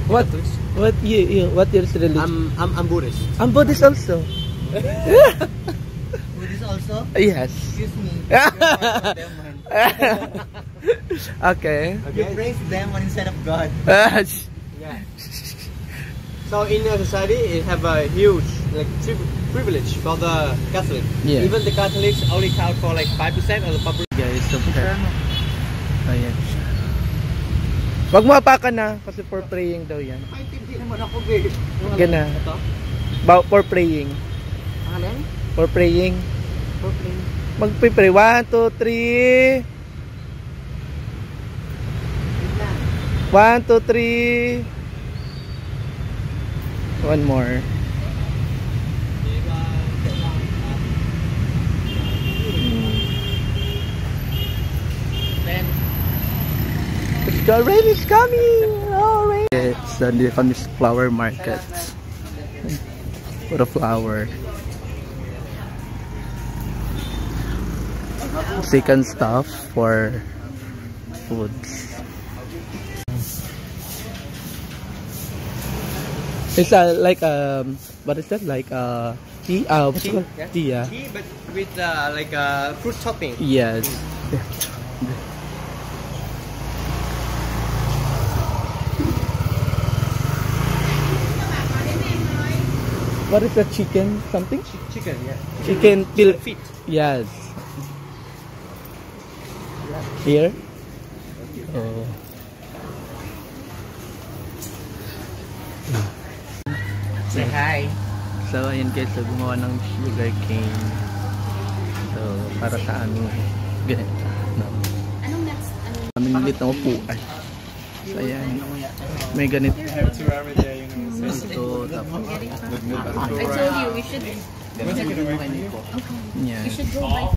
What? What you? What is religion? I'm Buddhist. I'm Buddhist also. Buddhist also? Yes. Excuse me. Okay. You praise demon instead of God. Yeah. So in our society, it have a huge like privilege for the Catholic. Yeah. Even the Catholics only count for like 5% of the population. Guys, so ayan siya. Wag mo hapakan na kasi for praying daw yan. Ay, hindi naman ako, babe. Gana. Ito? For praying. Ano? For praying. For praying. Magpipray. 1, 2, 3. 1, 2, 3. One more. The rain is coming! Oh, rain! It's on this flower market. What a flower. Second stuff for foods. It's like what is that? Like tea? What's it called? Yeah. Tea, yeah. Tea, but with like fruit topping. Yes. What is that? Chicken something? Chicken, yeah. Chicken feet. Yes. Here. Oh. Say hi. So ayun guys, so gumawa ng sugar cane. So para sa aming ganito. No. Anong next? Aming liit na upuan. So ayan. May ganito. Ito. Tapos. I told you we should. Yan. You should go by.